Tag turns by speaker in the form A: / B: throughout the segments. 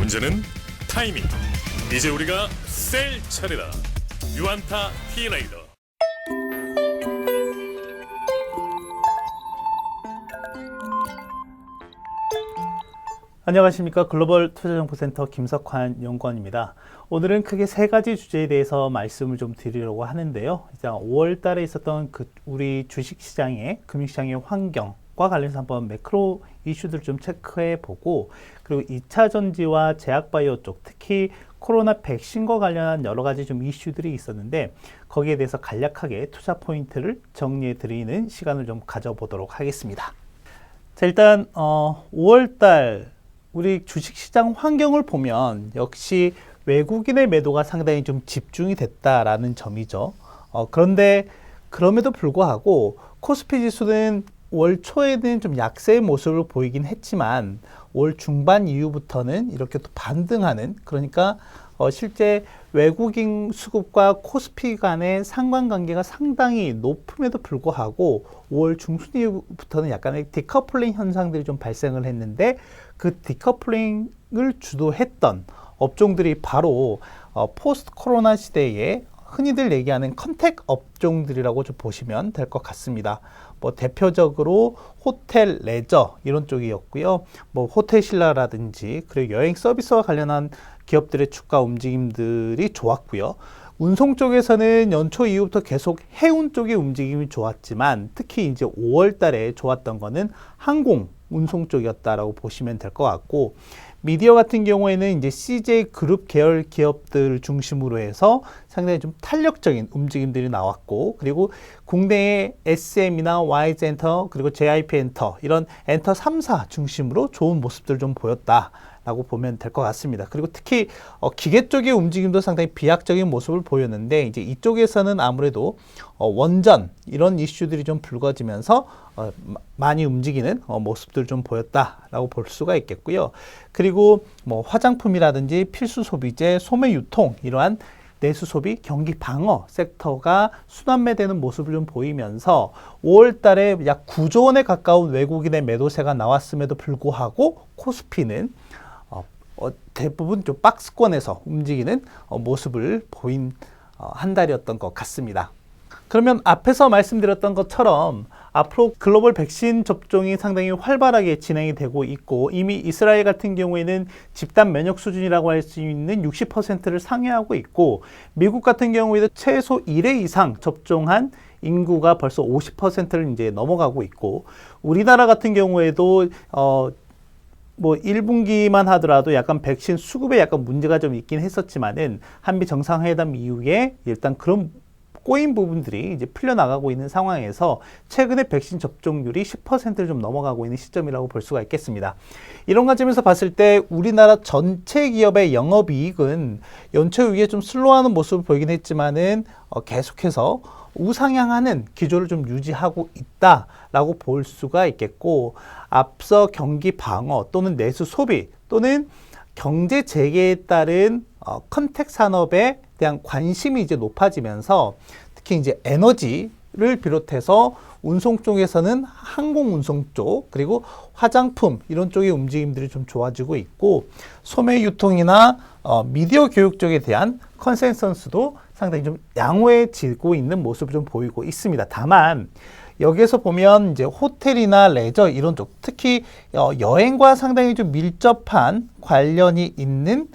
A: 문제는 타이밍. 이제 우리가 셀 차례다. 유안타 T레이더.
B: 안녕하십니까. 글로벌 투자정보센터 김석환 연구원입니다. 오늘은 크게 세 가지 주제에 대해서 말씀을 좀 드리려고 하는데요. 이제 5월 달에 있었던 우리 주식시장의, 금융시장의 환경과 관련해서 한번 매크로 이슈들 좀 체크해 보고, 그리고 2차 전지와 제약바이오 쪽, 특히 코로나 백신과 관련한 여러 가지 좀 이슈들이 있었는데, 거기에 대해서 간략하게 투자 포인트를 정리해 드리는 시간을 좀 가져보도록 하겠습니다. 자, 일단 5월 달 우리 주식시장 환경을 보면 역시 외국인의 매도가 상당히 좀 집중이 됐다라는 점이죠. 그런데 그럼에도 불구하고 코스피 지수는 월 초에는 좀 약세의 모습을 보이긴 했지만 월 중반 이후부터는 이렇게 또 반등하는, 그러니까 실제 외국인 수급과 코스피 간의 상관관계가 상당히 높음에도 불구하고 5월 중순 이후부터는 약간의 디커플링 현상들이 좀 발생을 했는데, 그 디커플링을 주도했던 업종들이 바로 포스트 코로나 시대에 흔히들 얘기하는 컨택 업종들이라고 좀 보시면 될 것 같습니다. 뭐 대표적으로 호텔, 레저 이런 쪽이었고요. 뭐 호텔 신라라든지 그리고 여행 서비스와 관련한 기업들의 주가 움직임들이 좋았고요. 운송 쪽에서는 연초 이후부터 계속 해운 쪽의 움직임이 좋았지만 특히 이제 5월 달에 좋았던 거는 항공 운송 쪽이었다라고 보시면 될 것 같고, 미디어 같은 경우에는 이제 CJ 그룹 계열 기업들 중심으로 해서 상당히 좀 탄력적인 움직임들이 나왔고, 그리고 국내의 SM이나 YG엔터 그리고 JIP엔터 이런 엔터 3사 중심으로 좋은 모습들 좀 보였다라고 보면 될 것 같습니다. 그리고 특히 기계 쪽의 움직임도 상당히 비약적인 모습을 보였는데, 이제 이쪽에서는 아무래도 원전 이런 이슈들이 좀 불거지면서 많이 움직이는 모습들 좀 보였다라고 볼 수가 있겠고요. 그리고 뭐 화장품이라든지 필수 소비재, 소매 유통 이러한 내수 소비, 경기 방어 섹터가 순환매되는 모습을 좀 보이면서 5월 달에 약 9조 원에 가까운 외국인의 매도세가 나왔음에도 불구하고 코스피는 대부분 좀 박스권에서 움직이는 모습을 보인 한 달이었던 것 같습니다. 그러면 앞에서 말씀드렸던 것처럼 앞으로 글로벌 백신 접종이 상당히 활발하게 진행이 되고 있고, 이미 이스라엘 같은 경우에는 집단 면역 수준이라고 할 수 있는 60%를 상회하고 있고, 미국 같은 경우에도 최소 1회 이상 접종한 인구가 벌써 50%를 이제 넘어가고 있고, 우리나라 같은 경우에도 뭐 1분기만 하더라도 약간 백신 수급에 약간 문제가 좀 있긴 했었지만은 한미 정상회담 이후에 일단 그런 꼬인 부분들이 이제 풀려나가고 있는 상황에서 최근에 백신 접종률이 10%를 좀 넘어가고 있는 시점이라고 볼 수가 있겠습니다. 이런 관점에서 봤을 때 우리나라 전체 기업의 영업이익은 연초 이후에 좀 슬로우하는 모습을 보이긴 했지만은 계속해서 우상향하는 기조를 좀 유지하고 있다라고 볼 수가 있겠고, 앞서 경기 방어 또는 내수 소비 또는 경제 재개에 따른 컨택 산업에 대한 관심이 이제 높아지면서 특히 이제 에너지를 비롯해서 운송 쪽에서는 항공 운송 쪽, 그리고 화장품 이런 쪽의 움직임들이 좀 좋아지고 있고, 소매 유통이나 미디어 교육 쪽에 대한 컨센서스도 상당히 좀 양호해지고 있는 모습을 좀 보이고 있습니다. 다만 여기에서 보면 이제 호텔이나 레저 이런 쪽, 특히 여행과 상당히 좀 밀접한 관련이 있는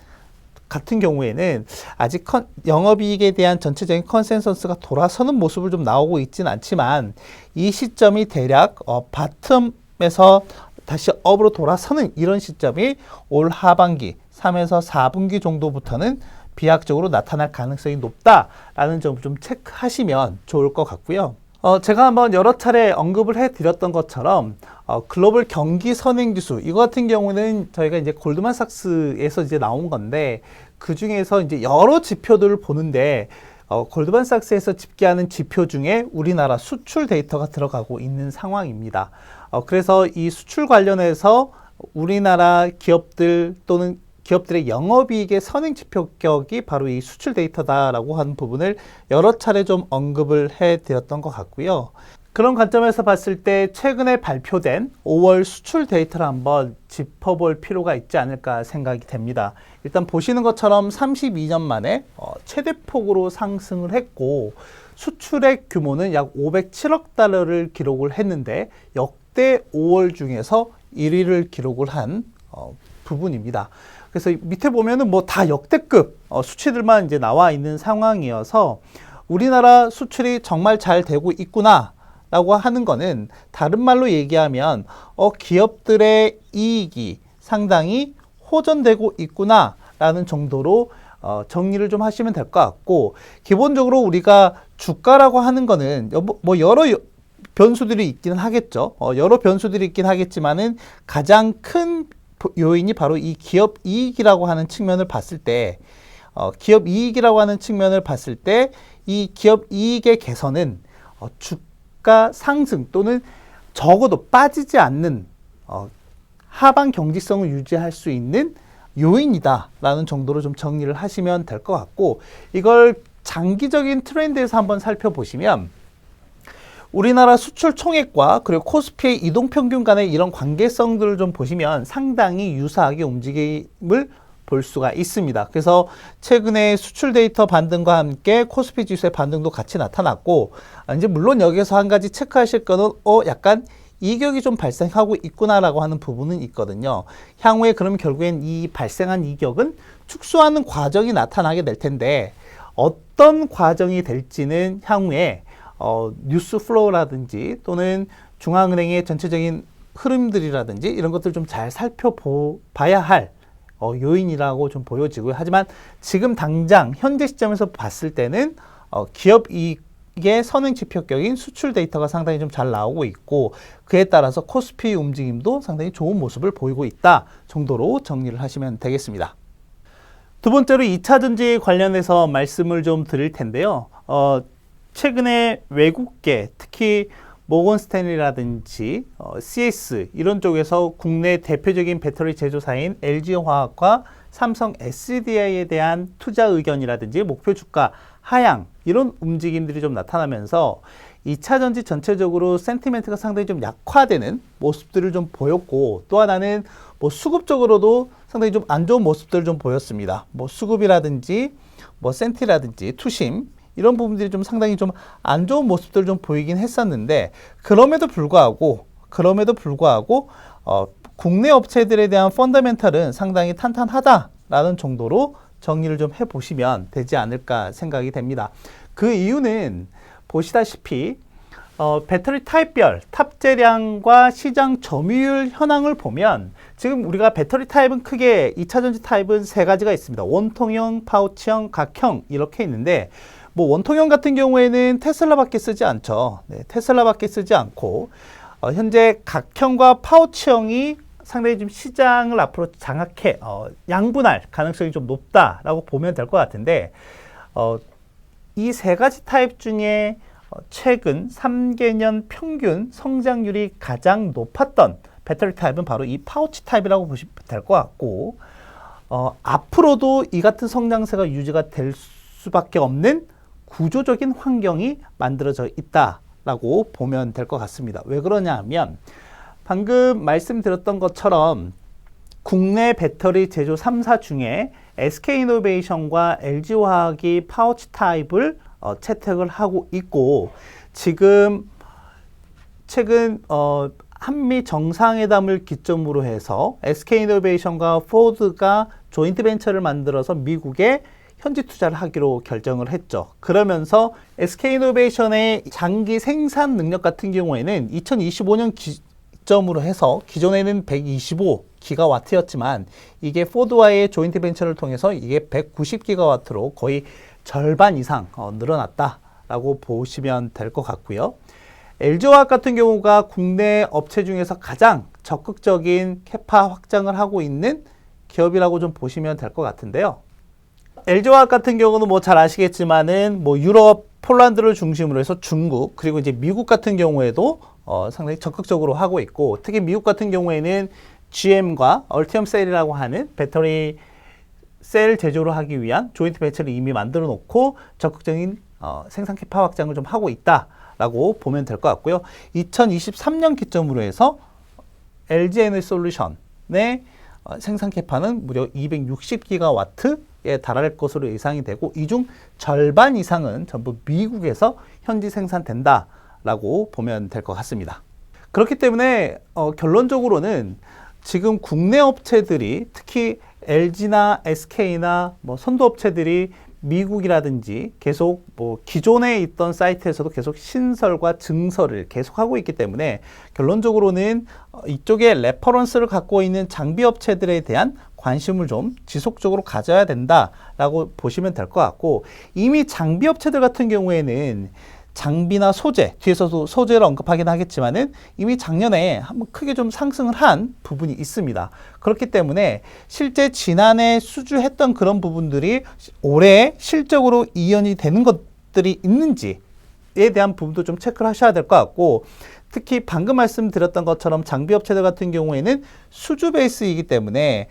B: 같은 경우에는 아직 영업이익에 대한 전체적인 컨센서스가 돌아서는 모습을 좀 나오고 있지는 않지만, 이 시점이 대략 바텀에서 다시 업으로 돌아서는 이런 시점이 올 하반기 3에서 4분기 정도부터는 비약적으로 나타날 가능성이 높다라는 점을 좀 체크하시면 좋을 것 같고요. 제가 한번 여러 차례 언급을 해드렸던 것처럼 글로벌 경기 선행지수 이거 같은 경우는 저희가 이제 골드만삭스에서 이제 나온 건데, 그 중에서 이제 여러 지표들을 보는데 골드만삭스에서 집계하는 지표 중에 우리나라 수출 데이터가 들어가고 있는 상황입니다. 그래서 이 수출 관련해서 우리나라 기업들 또는 기업들의 영업이익의 선행지표격이 바로 이 수출 데이터다라고 하는 부분을 여러 차례 좀 언급을 해드렸던 것 같고요. 그런 관점에서 봤을 때 최근에 발표된 5월 수출 데이터를 한번 짚어볼 필요가 있지 않을까 생각이 됩니다. 일단 보시는 것처럼 32년 만에 최대폭으로 상승을 했고 수출액 규모는 약 507억 달러를 기록을 했는데 역대 5월 중에서 1위를 기록을 한 부분입니다. 그래서 밑에 보면은 뭐 다 역대급 수치들만 이제 나와 있는 상황이어서 우리나라 수출이 정말 잘 되고 있구나 라고 하는 거는 다른 말로 얘기하면 기업들의 이익이 상당히 호전되고 있구나 라는 정도로 정리를 좀 하시면 될 것 같고, 기본적으로 우리가 주가라고 하는 거는 뭐 여러 변수들이 있기는 하겠죠. 여러 변수들이 있긴 하겠지만은 가장 큰 요인이 바로 이 기업 이익이라고 하는 측면을 봤을 때, 기업 이익이라고 하는 측면을 봤을 때 이 기업 이익의 개선은 주가 상승 또는 적어도 빠지지 않는 하방 경직성을 유지할 수 있는 요인이다라는 정도로 좀 정리를 하시면 될 것 같고, 이걸 장기적인 트렌드에서 한번 살펴보시면 우리나라 수출 총액과 그리고 코스피의 이동평균 간의 이런 관계성들을 좀 보시면 상당히 유사하게 움직임을 볼 수가 있습니다. 그래서 최근에 수출 데이터 반등과 함께 코스피 지수의 반등도 같이 나타났고, 이제 물론 여기서 한 가지 체크하실 거는 약간 이격이 좀 발생하고 있구나라고 하는 부분은 있거든요. 향후에 그럼 결국엔 이 발생한 이격은 축소하는 과정이 나타나게 될 텐데, 어떤 과정이 될지는 향후에 뉴스 플로우라든지 또는 중앙은행의 전체적인 흐름들이라든지 이런 것들 좀 잘 살펴봐야 할 요인이라고 좀 보여지고요. 하지만 지금 당장 현재 시점에서 봤을 때는 기업 이익의 선행 지표격인 수출 데이터가 상당히 좀 잘 나오고 있고, 그에 따라서 코스피 움직임도 상당히 좋은 모습을 보이고 있다 정도로 정리를 하시면 되겠습니다. 두 번째로 2차 전지 관련해서 말씀을 좀 드릴 텐데요. 최근에 외국계, 특히 모건 스탠리라든지 CS 이런 쪽에서 국내 대표적인 배터리 제조사인 LG화학과 삼성 SDI에 대한 투자 의견이라든지 목표 주가 하향 이런 움직임들이 좀 나타나면서 2차 전지 전체적으로 센티멘트가 상당히 좀 약화되는 모습들을 좀 보였고, 또 하나는 뭐 수급적으로도 상당히 좀 안 좋은 모습들을 좀 보였습니다. 뭐 수급이라든지 뭐 센티라든지 투심 이런 부분들이 좀 상당히 좀 안 좋은 모습들을 좀 보이긴 했었는데, 그럼에도 불구하고 국내 업체들에 대한 펀더멘털은 상당히 탄탄하다라는 정도로 정리를 좀 해보시면 되지 않을까 생각이 됩니다. 그 이유는 보시다시피 배터리 타입별 탑재량과 시장 점유율 현황을 보면 지금 우리가 배터리 타입은 크게 2차전지 타입은 세 가지가 있습니다. 원통형, 파우치형, 각형 이렇게 있는데, 뭐 원통형 같은 경우에는 테슬라밖에 쓰지 않죠. 네, 테슬라밖에 쓰지 않고 현재 각형과 파우치형이 상당히 좀 시장을 앞으로 장악해 양분할 가능성이 좀 높다라고 보면 될 것 같은데, 이 세 가지 타입 중에 최근 3개년 평균 성장률이 가장 높았던 배터리 타입은 바로 이 파우치 타입이라고 보시면 될 것 같고, 앞으로도 이 같은 성장세가 유지가 될 수밖에 없는 구조적인 환경이 만들어져 있다라고 보면 될 것 같습니다. 왜 그러냐 하면 방금 말씀드렸던 것처럼 국내 배터리 제조 3사 중에 SK이노베이션과 LG화학이 파우치 타입을 채택을 하고 있고, 지금 최근 한미 정상회담을 기점으로 해서 SK이노베이션과 포드가 조인트 벤처를 만들어서 미국에 현지 투자를 하기로 결정을 했죠. 그러면서 SK이노베이션의 장기 생산 능력 같은 경우에는 2025년 기점으로 해서 기존에는 125기가와트였지만 이게 포드와의 조인트 벤처를 통해서 이게 190기가와트로 거의 절반 이상 늘어났다라고 보시면 될 것 같고요. LG화학 같은 경우가 국내 업체 중에서 가장 적극적인 캐파 확장을 하고 있는 기업이라고 좀 보시면 될 것 같은데요. LG화학 같은 경우는 뭐 잘 아시겠지만은 뭐 유럽, 폴란드를 중심으로 해서 중국, 그리고 이제 미국 같은 경우에도 상당히 적극적으로 하고 있고, 특히 미국 같은 경우에는 GM과 얼티엄 셀이라고 하는 배터리 셀 제조를 하기 위한 조인트 벤처를 이미 만들어 놓고 적극적인 생산 캐파 확장을 좀 하고 있다 라고 보면 될 것 같고요. 2023년 기점으로 해서 LG에너지솔루션의 생산 캐파는 무려 260기가와트에 달할 것으로 예상이 되고 이 중 절반 이상은 전부 미국에서 현지 생산된다라고 보면 될 것 같습니다. 그렇기 때문에 결론적으로는 지금 국내 업체들이 특히 LG나 SK나 선도업체들이 미국이라든지 계속 기존에 있던 사이트에서도 계속 신설과 증설을 계속하고 있기 때문에 결론적으로는 이쪽에 레퍼런스를 갖고 있는 장비 업체들에 대한 관심을 좀 지속적으로 가져야 된다라고 보시면 될 것 같고 이미 장비 업체들 같은 경우에는 장비나 소재, 뒤에서도 소재를 언급하긴 하겠지만은 이미 작년에 한번 크게 좀 상승을 한 부분이 있습니다. 그렇기 때문에 실제 지난해 수주했던 그런 부분들이 올해 실적으로 이연이 되는 것들이 있는지에 대한 부분도 좀 체크를 하셔야 될 것 같고 특히 방금 말씀드렸던 것처럼 장비 업체들 같은 경우에는 수주 베이스이기 때문에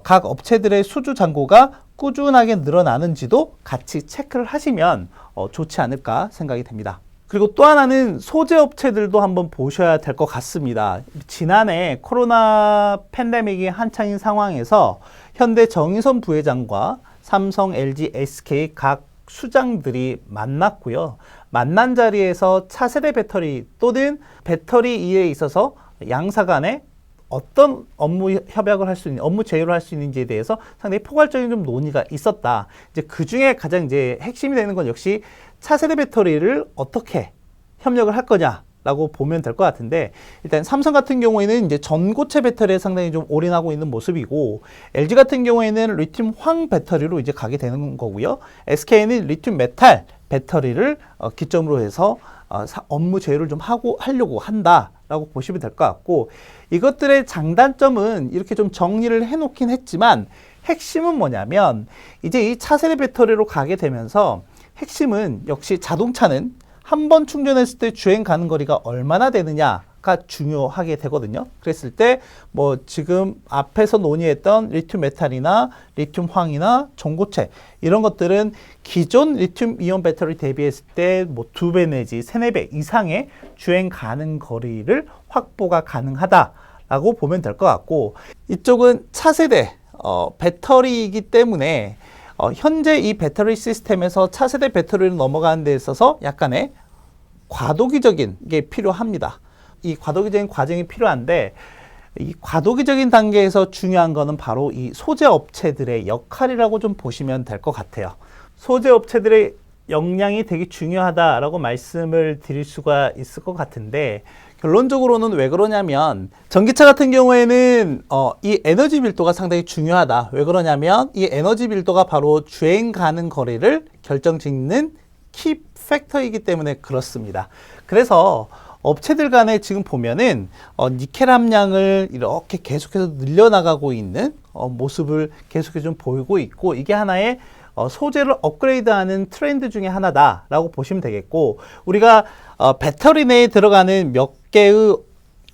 B: 각 업체들의 수주 잔고가 꾸준하게 늘어나는지도 같이 체크를 하시면 좋지 않을까 생각이 됩니다. 그리고 또 하나는 소재 업체들도 한번 보셔야 될 것 같습니다. 지난해 코로나 팬데믹이 한창인 상황에서 현대 정의선 부회장과 삼성, LG, SK 각 수장들이 만났고요. 만난 자리에서 차세대 배터리 또는 배터리 이에 있어서 양사 간에 어떤 업무 협약을 할 수 있는, 업무 제휴를 할 수 있는지에 대해서 상당히 포괄적인 좀 논의가 있었다. 이제 그 중에 가장 이제 핵심이 되는 건 역시 차세대 배터리를 어떻게 협력을 할 거냐라고 보면 될 것 같은데 일단 삼성 같은 경우에는 이제 전고체 배터리에 상당히 좀 올인하고 있는 모습이고 LG 같은 경우에는 리튬 황 배터리로 이제 가게 되는 거고요. SK는 리튬 메탈 배터리를 기점으로 해서 업무 제휴를 좀 하려고 한다라고 보시면 될 것 같고 이것들의 장단점은 이렇게 좀 정리를 해놓긴 했지만 핵심은 뭐냐면 이제 이 차세대 배터리로 가게 되면서 핵심은 역시 자동차는 한 번 충전했을 때 주행 가는 거리가 얼마나 되느냐가 중요하게 되거든요. 그랬을 때 지금 앞에서 논의했던 리튬 메탈이나 리튬 황이나 전고체 이런 것들은 기존 리튬 이온 배터리 대비했을 때 2배 내지 3, 4배 이상의 주행 가는 거리를 확보가 가능하다라고 보면 될 것 같고 이쪽은 차세대 배터리이기 때문에 현재 이 배터리 시스템에서 차세대 배터리로 넘어가는 데 있어서 약간의 과도기적인 게 필요합니다. 이 과도기적인 과정이 필요한데 이 과도기적인 단계에서 중요한 거는 바로 이 소재 업체들의 역할이라고 좀 보시면 될 것 같아요. 소재 업체들의 역량이 되게 중요하다라고 말씀을 드릴 수가 있을 것 같은데 결론적으로는 왜 그러냐면 전기차 같은 경우에는 이 에너지 밀도가 상당히 중요하다. 왜 그러냐면 이 에너지 밀도가 바로 주행 가는 거리를 결정짓는 키 팩터이기 때문에 그렇습니다. 그래서 업체들 간에 지금 보면은 니켈 함량을 이렇게 계속해서 늘려나가고 있는 모습을 계속해서 좀 보이고 있고 이게 하나의 소재를 업그레이드하는 트렌드 중에 하나다라고 보시면 되겠고 우리가 배터리 내에 들어가는 몇 개의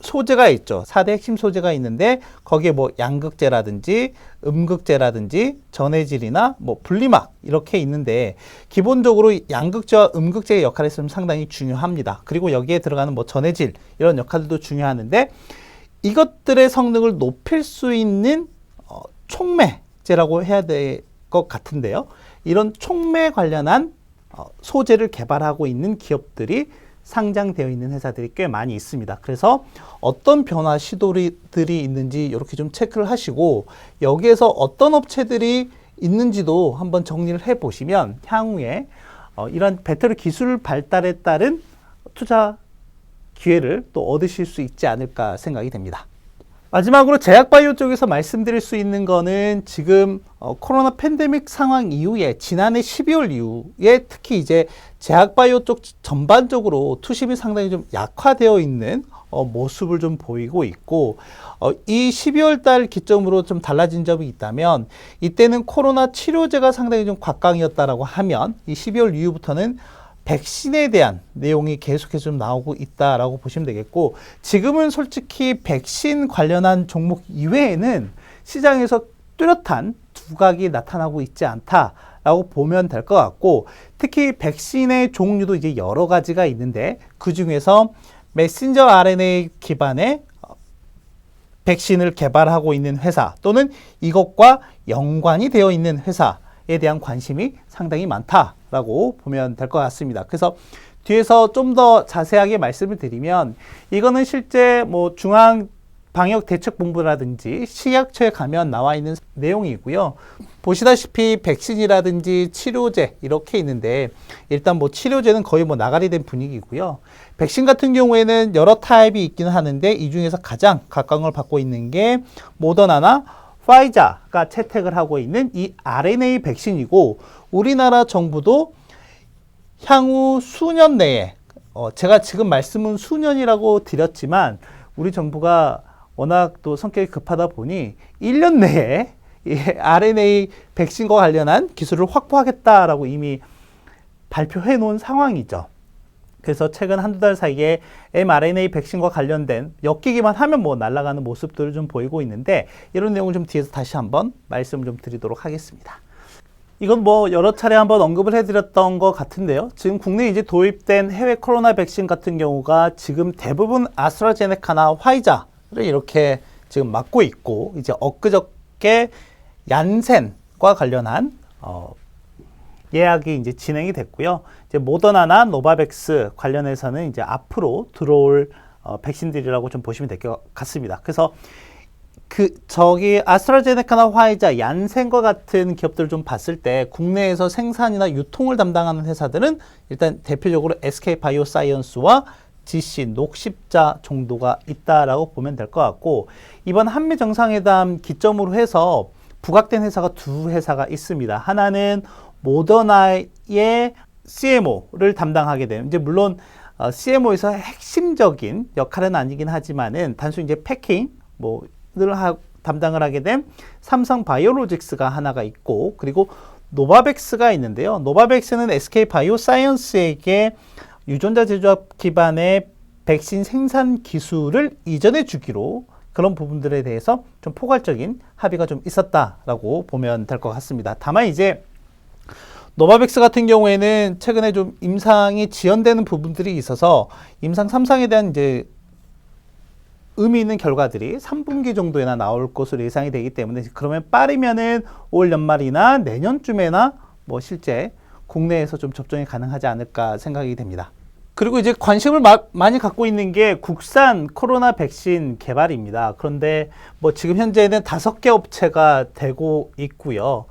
B: 소재가 있죠. 4대 핵심 소재가 있는데 거기에 양극재라든지 음극재라든지 전해질이나 분리막 이렇게 있는데 기본적으로 양극재와 음극재의 역할이 상당히 중요합니다. 그리고 여기에 들어가는 전해질 이런 역할들도 중요하는데 이것들의 성능을 높일 수 있는 촉매제라고 해야 될 것 같은데요. 이런 촉매 관련한 소재를 개발하고 있는 기업들이 상장되어 있는 회사들이 꽤 많이 있습니다. 그래서 어떤 변화 시도들이 있는지 이렇게 좀 체크를 하시고 여기에서 어떤 업체들이 있는지도 한번 정리를 해 보시면 향후에 이런 배터리 기술 발달에 따른 투자 기회를 또 얻으실 수 있지 않을까 생각이 됩니다. 마지막으로 제약바이오 쪽에서 말씀드릴 수 있는 거는 지금 코로나 팬데믹 상황 이후에 지난해 12월 이후에 특히 이제 제약바이오 쪽 전반적으로 투심이 상당히 좀 약화되어 있는 모습을 좀 보이고 있고 이 12월 달 기점으로 좀 달라진 점이 있다면 이때는 코로나 치료제가 상당히 좀 곽강이었다라고 하면 이 12월 이후부터는 백신에 대한 내용이 계속해서 좀 나오고 있다라고 보시면 되겠고 지금은 솔직히 백신 관련한 종목 이외에는 시장에서 뚜렷한 두각이 나타나고 있지 않다 라고 보면 될 것 같고, 특히 백신의 종류도 이제 여러 가지가 있는데 그 중에서 메신저 RNA 기반의 백신을 개발하고 있는 회사 또는 이것과 연관이 되어 있는 회사에 대한 관심이 상당히 많다라고 보면 될 것 같습니다. 그래서 뒤에서 좀 더 자세하게 말씀을 드리면 이거는 실제 뭐 중앙방역대책본부라든지 식약처에 가면 나와 있는 내용이고요. 보시다시피 백신이라든지 치료제 이렇게 있는데 일단 뭐 치료제는 거의 뭐 나가리 된 분위기고요. 백신 같은 경우에는 여러 타입이 있기는 하는데 이 중에서 가장 각광을 받고 있는 게 모더나나 파이자가 채택을 하고 있는 이 RNA 백신이고, 우리나라 정부도 향후 수년 내에 제가 지금 말씀은 수년이라고 드렸지만 우리 정부가 워낙 또 성격이 급하다 보니 1년 내에 이 RNA 백신과 관련한 기술을 확보하겠다라고 이미 발표해 놓은 상황이죠. 그래서 최근 한두 달 사이에 mRNA 백신과 관련된 엮이기만 하면 뭐 날아가는 모습들을 좀 보이고 있는데, 이런 내용을 좀 뒤에서 다시 한번 말씀을 좀 드리도록 하겠습니다. 이건 뭐 여러 차례 한번 언급을 해드렸던 것 같은데요. 지금 국내에 이제 도입된 해외 코로나 백신 같은 경우가 지금 대부분 아스트라제네카나 화이자를 이렇게 지금 맞고 있고, 이제 엊그저께 얀센과 관련한 예약이 이제 진행이 됐고요. 이제 모더나나 노바백스 관련해서는 이제 앞으로 들어올 백신들이라고 좀 보시면 될 것 같습니다. 그래서 아스트라제네카나 화이자, 얀센과 같은 기업들을 좀 봤을 때 국내에서 생산이나 유통을 담당하는 회사들은 일단 대표적으로 SK바이오사이언스와 GC, 녹십자 정도가 있다라고 보면 될 것 같고, 이번 한미 정상회담 기점으로 해서 부각된 회사가 두 회사가 있습니다. 하나는 모더나의 CMO를 담당하게 되는, 이제 물론 CMO에서 핵심적인 역할은 아니긴 하지만은 단순히 이제 패킹 를 담당을 하게 된 삼성 바이오로직스가 하나가 있고, 그리고 노바백스가 있는데요. 노바백스는 SK 바이오사이언스에게 유전자 제조업 기반의 백신 생산 기술을 이전해 주기로 그런 부분들에 대해서 좀 포괄적인 합의가 좀 있었다라고 보면 될 것 같습니다. 다만 이제 노바백스 같은 경우에는 최근에 좀 임상이 지연되는 부분들이 있어서 임상 3상에 대한 이제 의미 있는 결과들이 3분기 정도에나 나올 것으로 예상이 되기 때문에, 그러면 빠르면은 올 연말이나 내년쯤에나 뭐 실제 국내에서 좀 접종이 가능하지 않을까 생각이 됩니다. 그리고 이제 관심을 많이 갖고 있는 게 국산 코로나 백신 개발입니다. 그런데 뭐 지금 현재는 5개 업체가 되고 있고요.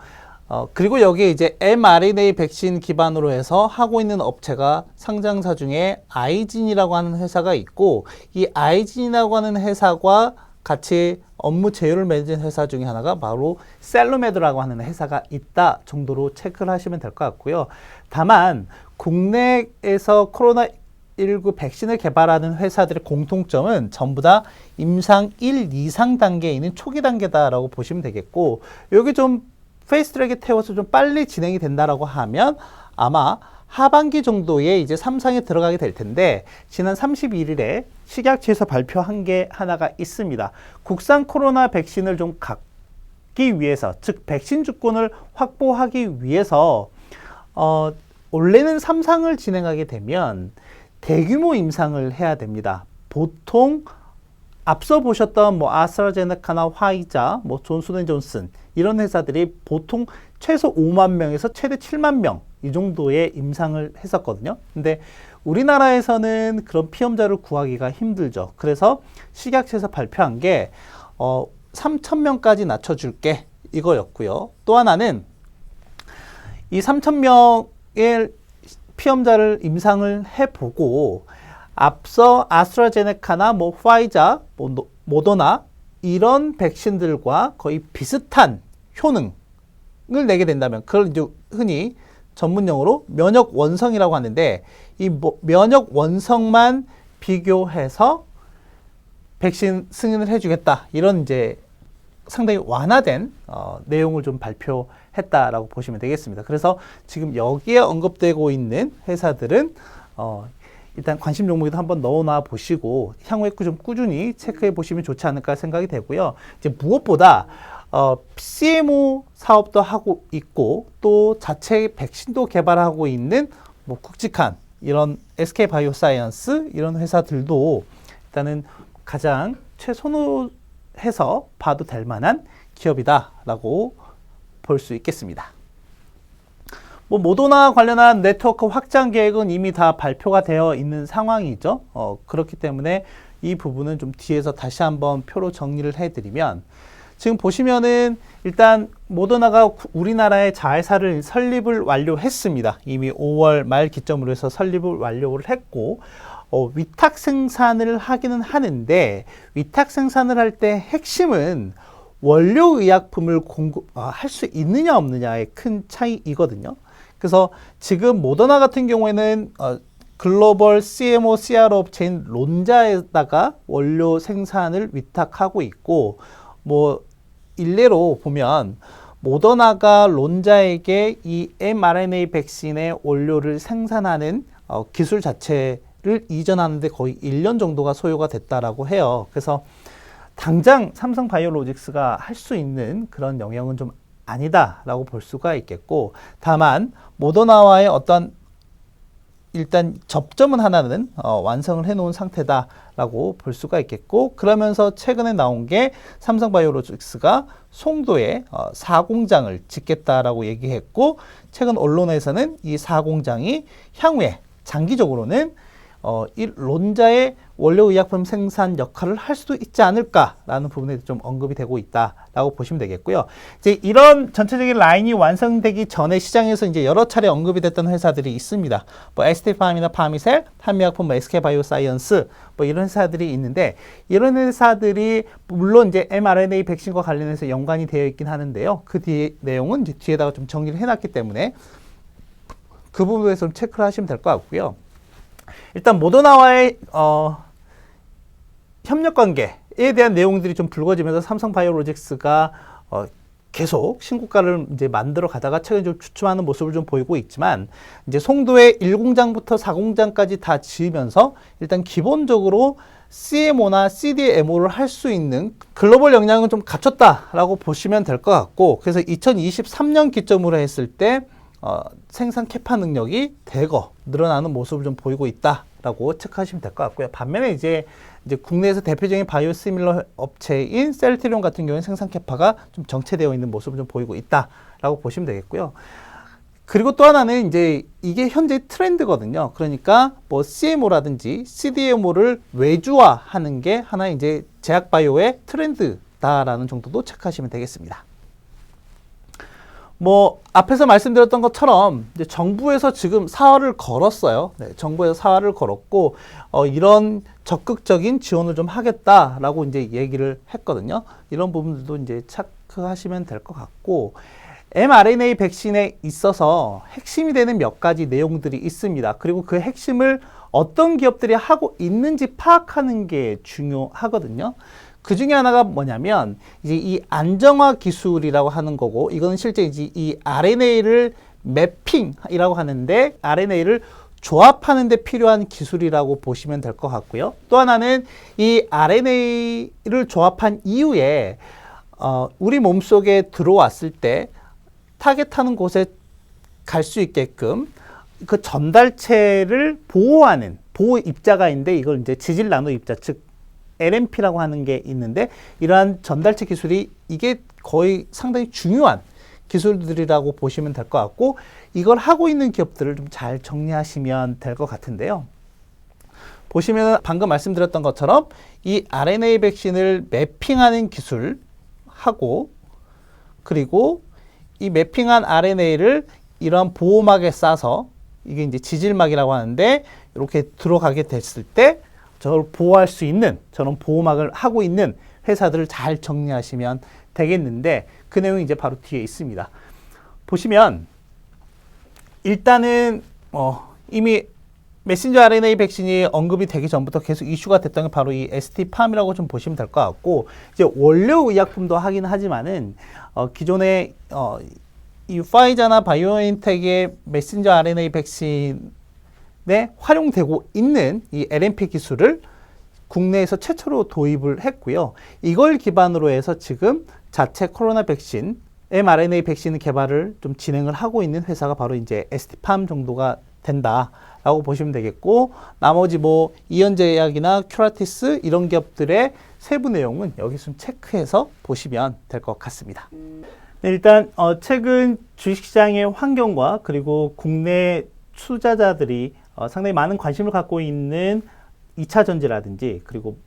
B: 그리고 여기에 이제 mRNA 백신 기반으로 해서 하고 있는 업체가 상장사 중에 아이진이라고 하는 회사가 있고, 이 아이진이라고 하는 회사과 같이 업무 제휴를 맺은 회사 중에 하나가 바로 셀로메드라고 하는 회사가 있다 정도로 체크를 하시면 될 것 같고요. 다만 국내에서 코로나19 백신을 개발하는 회사들의 공통점은 전부 다 임상 1, 2상 단계에 있는 초기 단계다라고 보시면 되겠고, 여기 좀 페이스트랙에 태워서 좀 빨리 진행이 된다라고 하면 아마 하반기 정도에 이제 3상에 들어가게 될 텐데, 지난 31일에 식약처에서 발표한 게 하나가 있습니다. 국산 코로나 백신을 좀 갖기 위해서, 즉 백신 주권을 확보하기 위해서 원래는 3상을 진행하게 되면 대규모 임상을 해야 됩니다. 보통 앞서 보셨던 뭐 아스트라제네카나 화이자, 뭐 존슨앤존슨 이런 회사들이 보통 최소 5만 명에서 최대 7만 명 이 정도의 임상을 했었거든요. 근데 우리나라에서는 그런 피험자를 구하기가 힘들죠. 그래서 식약처에서 발표한 게 3,000명까지 낮춰줄게 이거였고요. 또 하나는 이 3,000명의 피험자를 임상을 해보고 앞서 아스트라제네카나 뭐 화이자, 모더나 이런 백신들과 거의 비슷한 효능을 내게 된다면, 그걸 이제 흔히 전문용어로 면역 원성이라고 하는데, 이 면역 원성만 비교해서 백신 승인을 해주겠다, 이런 이제 상당히 완화된 내용을 좀 발표했다라고 보시면 되겠습니다. 그래서 지금 여기에 언급되고 있는 회사들은 일단 관심 종목에도 한번 넣어놔 보시고 향후에 좀 꾸준히 체크해 보시면 좋지 않을까 생각이 되고요. 이제 무엇보다 CMO 사업도 하고 있고 또 자체 백신도 개발하고 있는 뭐 굵직한 이런 SK바이오사이언스 이런 회사들도 일단은 가장 최선호해서 봐도 될 만한 기업이다라고 볼 수 있겠습니다. 뭐 모더나 관련한 네트워크 확장 계획은 이미 다 발표가 되어 있는 상황이죠. 그렇기 때문에 이 부분은 좀 뒤에서 다시 한번 표로 정리를 해드리면 지금 보시면은 일단 모더나가 우리나라의 자회사를 설립을 완료했습니다. 이미 5월 말 기점으로 해서 설립을 완료를 했고 위탁 생산을 하기는 하는데 위탁 생산을 할 때 핵심은 원료 의약품을 공급할 수 있느냐 없느냐의 큰 차이이거든요. 그래서 지금 모더나 같은 경우에는 글로벌 CMO, CRO 업체인 론자에다가 원료 생산을 위탁하고 있고 뭐 일례로 보면 모더나가 론자에게 이 mRNA 백신의 원료를 생산하는 기술 자체를 이전하는데 거의 1년 정도가 소요가 됐다라고 해요. 그래서 당장 삼성바이오로직스가 할 수 있는 그런 영역은 좀 아니다라고 볼 수가 있겠고, 다만 모더나와의 어떤 일단 접점은 하나는 완성을 해놓은 상태다라고 볼 수가 있겠고, 그러면서 최근에 나온 게 삼성바이오로직스가 송도에 4공장을 짓겠다라고 얘기했고, 최근 언론에서는 이 4공장이 향후에 장기적으로는 이 론자의 원료의약품 생산 역할을 할 수도 있지 않을까라는 부분에 좀 언급이 되고 있다라고 보시면 되겠고요. 이제 이런 전체적인 라인이 완성되기 전에 시장에서 이제 여러 차례 언급이 됐던 회사들이 있습니다. 뭐 ST팜이나 파미셀, 한미약품, 뭐 SK바이오사이언스 뭐 이런 회사들이 있는데, 이런 회사들이 물론 이제 mRNA 백신과 관련해서 연관이 되어 있긴 하는데요. 그 뒤에 내용은 이제 뒤에다가 좀 정리를 해놨기 때문에 그 부분에서 좀 체크를 하시면 될 것 같고요. 일단 모더나와의 협력 관계에 대한 내용들이 좀 불거지면서 삼성바이오로직스가 계속 신고가를 이제 만들어 가다가 최근 좀 주춤하는 모습을 좀 보이고 있지만, 이제 송도의 1공장부터 4공장까지 다 지으면서 일단 기본적으로 CMO나 CDMO를 할 수 있는 글로벌 역량은 좀 갖췄다라고 보시면 될 것 같고, 그래서 2023년 기점으로 했을 때 생산 캐파 능력이 대거 늘어나는 모습을 좀 보이고 있다라고 체크하시면 될 것 같고요. 반면에 이제 국내에서 대표적인 바이오시밀러 업체인 셀트리온 같은 경우는 생산 캐파가 좀 정체되어 있는 모습을 좀 보이고 있다라고 보시면 되겠고요. 그리고 또 하나는 이제 이게 현재 트렌드거든요. 그러니까 뭐 CMO라든지 CDMO를 외주화하는 게 하나 이제 제약바이오의 트렌드다라는 정도도 체크하시면 되겠습니다. 뭐 앞에서 말씀드렸던 것처럼 이제 정부에서 지금 사활을 걸었어요. 네, 정부에서 사활을 걸었고 이런 적극적인 지원을 좀 하겠다라고 이제 얘기를 했거든요. 이런 부분들도 이제 체크하시면 될 것 같고, mRNA 백신에 있어서 핵심이 되는 몇 가지 내용들이 있습니다. 그리고 그 핵심을 어떤 기업들이 하고 있는지 파악하는 게 중요하거든요. 그 중에 하나가 뭐냐면 이제 이 안정화 기술이라고 하는 거고, 이거는 실제 이제 이 RNA를 매핑이라고 하는데 RNA를 조합하는 데 필요한 기술이라고 보시면 될 것 같고요. 또 하나는 이 RNA를 조합한 이후에 우리 몸속에 들어왔을 때 타겟하는 곳에 갈 수 있게끔 그 전달체를 보호하는 보호 입자가인데, 이걸 이제 지질 나노 입자, 즉 LNP라고 하는 게 있는데, 이러한 전달체 기술이 이게 거의 상당히 중요한 기술들이라고 보시면 될 것 같고, 이걸 하고 있는 기업들을 좀 잘 정리하시면 될 것 같은데요. 보시면 방금 말씀드렸던 것처럼 이 RNA 백신을 매핑하는 기술하고, 그리고 이 매핑한 RNA를 이러한 보호막에 싸서, 이게 이제 지질막이라고 하는데, 이렇게 들어가게 됐을 때 저걸 보호할 수 있는 저런 보호막을 하고 있는 회사들을 잘 정리하시면 되겠는데, 그 내용이 이제 바로 뒤에 있습니다. 보시면 일단은 이미 메신저 RNA 백신이 언급이 되기 전부터 계속 이슈가 됐던 게 바로 이 ST팜이라고 좀 보시면 될 것 같고, 이제 원료 의약품도 하긴 하지만은 기존에 이 파이자나 바이오엔텍의 메신저 RNA 백신에 활용되고 있는 이 LNP 기술을 국내에서 최초로 도입을 했고요. 이걸 기반으로 해서 지금 자체 코로나 백신, mRNA 백신 개발을 좀 진행을 하고 있는 회사가 바로 이제 ST팜 정도가 된다라고 보시면 되겠고, 나머지 뭐 이현제약이나 큐라티스 이런 기업들의 세부 내용은 여기서 좀 체크해서 보시면 될 것 같습니다. 네, 일단 최근 주식시장의 환경과 그리고 국내 투자자들이 상당히 많은 관심을 갖고 있는 2차 전지라든지 그리고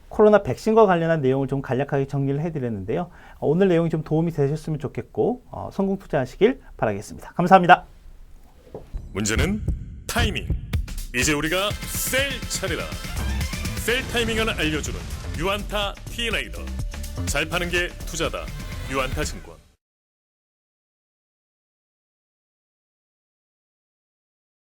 B: 코로나 백신과 관련한 내용을 좀 간략하게 정리를 해드렸는데요. 오늘 내용이 좀 도움이 되셨으면 좋겠고 성공 투자하시길 바라겠습니다. 감사합니다.
A: 문제는 타이밍. 이제 우리가 셀 차례다. 셀 타이밍을 알려주는 유안타 T레이더. 잘 파는 게 투자다. 유안타 증권.